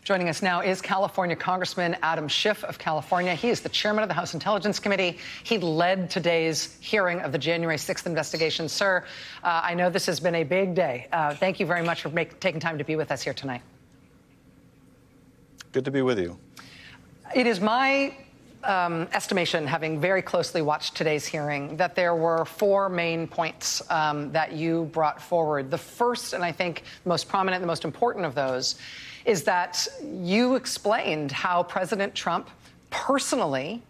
Joining us now is California Congressman Adam Schiff of California. He is the chairman of the House Intelligence Committee. He led today's hearing of the January 6th investigation. Sir, I know this has been a big day. Thank you very much for taking time to be with us here tonight. Good to be with you. It is my estimation, having very closely watched today's hearing, that there were four main points that you brought forward. The first, and I think most prominent, the most important of those, is that you explained how President Trump personally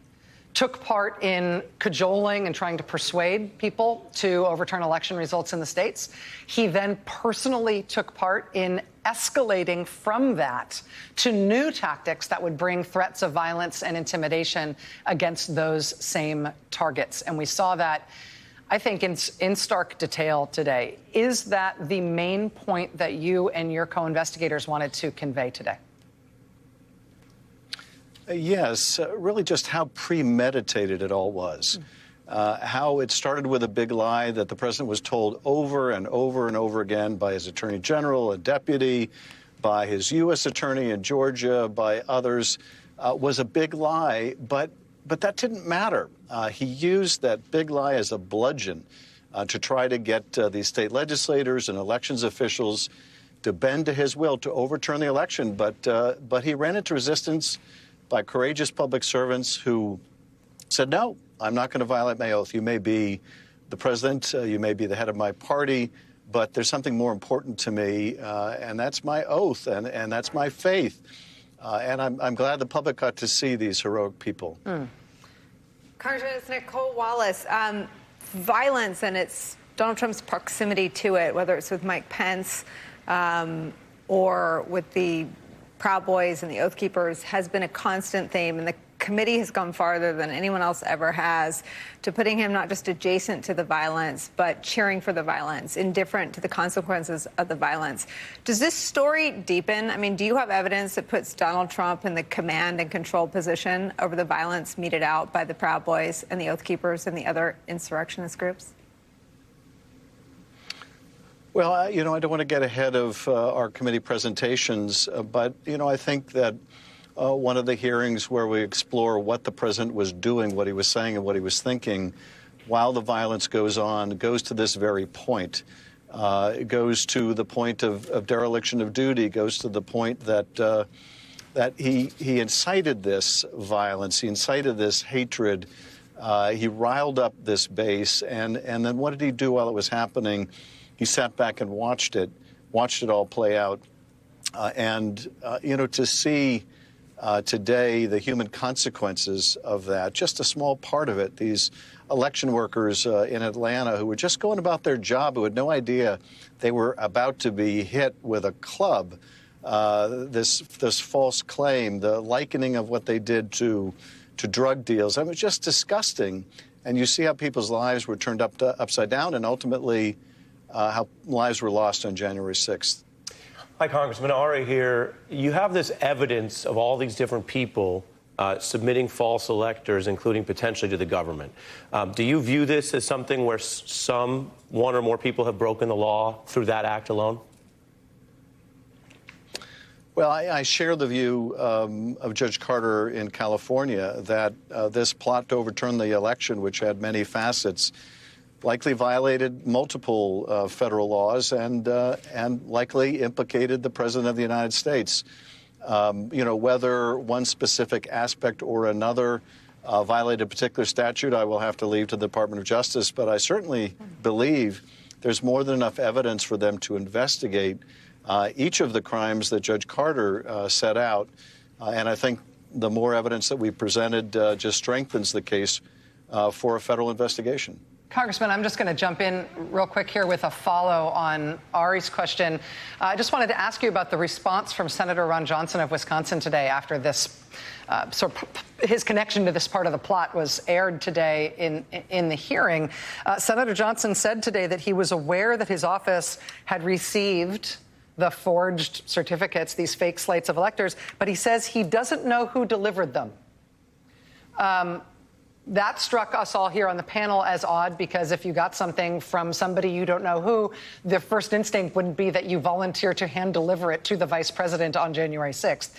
took part in cajoling and trying to persuade people to overturn election results in the states. He then personally took part in escalating from that to new tactics that would bring threats of violence and intimidation against those same targets. And we saw that, I think, in stark detail today. Is that the main point that you and your co-investigators wanted to convey today? Yes, really just how premeditated it all was. How it started with a big lie that the president was told over and over and over again by his attorney general, a deputy, by his U.S. attorney in Georgia, by others, was a big lie. But that didn't matter. He used that big lie as a bludgeon to try to get these state legislators and elections officials to bend to his will to overturn the election. But he ran into resistance by courageous public servants who said, no, I'm not going to violate my oath. You may be the president, you may be the head of my party, but there's something more important to me, and that's my oath, and that's my faith. And I'm glad the public got to see these heroic people. Congressman, it's Nicole Wallace. Violence and it's Donald Trump's proximity to it, whether it's with Mike Pence or with the Proud Boys and the Oath Keepers, has been a constant theme. And the committee has gone farther than anyone else ever has to putting him not just adjacent to the violence, but cheering for the violence, indifferent to the consequences of the violence. Does this story deepen? I mean, do you have evidence that puts Donald Trump in the command and control position over the violence meted out by the Proud Boys and the Oath Keepers and the other insurrectionist groups? Well, I don't want to get ahead of our committee presentations, but, I think that one of the hearings where we explore what the president was doing, what he was saying and what he was thinking while the violence goes on, goes to this very point. It goes to the point of dereliction of duty, goes to the point that he incited this violence, he incited this hatred, he riled up this base, and then what did he do while it was happening? He sat back and watched it all play out. To see today the human consequences of that, just a small part of it, these election workers in Atlanta who were just going about their job, who had no idea they were about to be hit with a club, this false claim, the likening of what they did to drug deals. I mean, it was just disgusting. And you see how people's lives were turned upside down and ultimately how lives were lost on January 6th. Hi, Congressman Ari here. You have this evidence of all these different people submitting false electors, including potentially to the government. Do you view this as something where one or more people have broken the law through that act alone? Well, I share the view of Judge Carter in California that this plot to overturn the election, which had many facets, likely violated multiple federal laws and likely implicated the President of the United States. Whether one specific aspect or another violated a particular statute, I will have to leave to the Department of Justice. But I certainly believe there's more than enough evidence for them to investigate each of the crimes that Judge Carter set out. And I think the more evidence that we presented just strengthens the case for a federal investigation. Congressman, I'm just going to jump in real quick here with a follow on Ari's question. I just wanted to ask you about the response from Senator Ron Johnson of Wisconsin today after this his connection to this part of the plot was aired today in the hearing. Senator Johnson said today that he was aware that his office had received the forged certificates, these fake slates of electors, but he says he doesn't know who delivered them. That struck us all here on the panel as odd, because if you got something from somebody you don't know who, the first instinct wouldn't be that you volunteer to hand deliver it to the vice president on January 6th.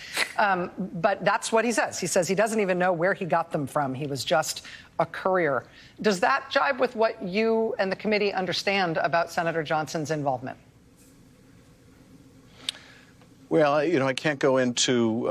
But that's what he says. He says he doesn't even know where he got them from. He was just a courier. Does that jibe with what you and the committee understand about Senator Johnson's involvement? Well, I can't go into,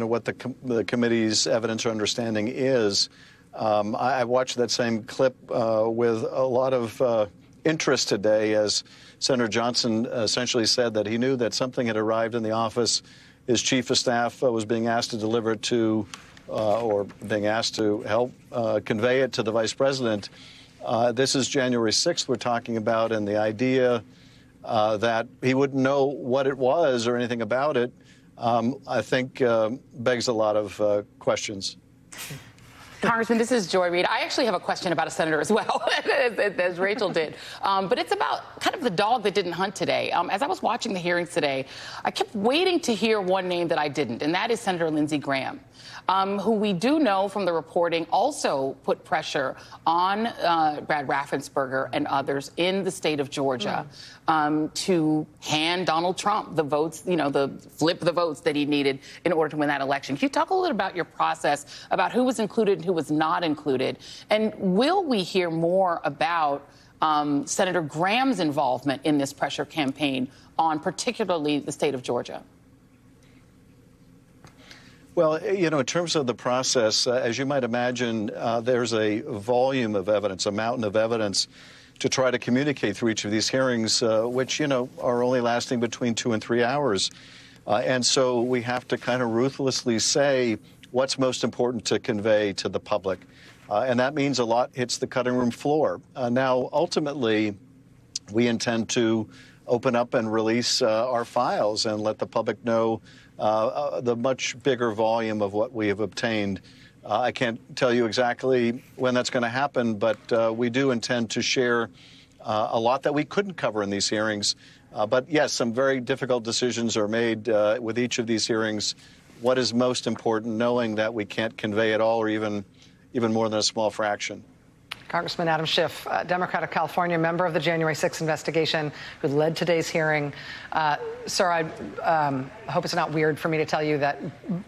what the committee's evidence or understanding is. I watched that same clip with a lot of interest today, as Senator Johnson essentially said that he knew that something had arrived in the office. His chief of staff was being asked to deliver it to, or being asked to help convey it to the vice president. This is January 6th we're talking about, and the idea that he wouldn't know what it was or anything about it, I think begs a lot of questions. Congressman, this is Joy Reid. I actually have a question about a senator as well, as Rachel did. But it's about kind of the dog that didn't hunt today. As I was watching the hearings today, I kept waiting to hear one name that I didn't, and that is Senator Lindsey Graham, who we do know from the reporting also put pressure on Brad Raffensperger and others in the state of Georgia to hand Donald Trump the votes, flip the votes that he needed in order to win that election. Can you talk a little bit about your process, about who was included and who was not included? And will we hear more about Senator Graham's involvement in this pressure campaign on particularly the state of Georgia? Well, in terms of the process, as you might imagine, there's a volume of evidence, a mountain of evidence to try to communicate through each of these hearings, which, are only lasting between 2 and 3 hours. And so we have to kind of ruthlessly say what's most important to convey to the public. And that means a lot hits the cutting room floor. Now, ultimately, we intend to open up and release our files and let the public know the much bigger volume of what we have obtained. I can't tell you exactly when that's going to happen, but we do intend to share a lot that we couldn't cover in these hearings. But yes, some very difficult decisions are made with each of these hearings. What is most important, knowing that we can't convey it all, or even more than a small fraction. Congressman Adam Schiff, Democrat of California, member of the January 6th investigation, who led today's hearing. Sir, I hope it's not weird for me to tell you that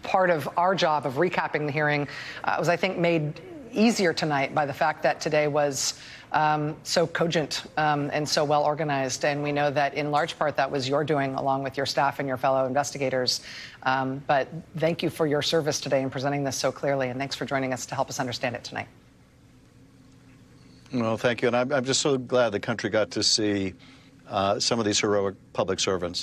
part of our job of recapping the hearing was, I think, made easier tonight by the fact that today was so cogent and so well organized. And we know that in large part that was your doing, along with your staff and your fellow investigators. But thank you for your service today in presenting this so clearly. And thanks for joining us to help us understand it tonight. Well, thank you. And I'm just so glad the country got to see some of these heroic public servants.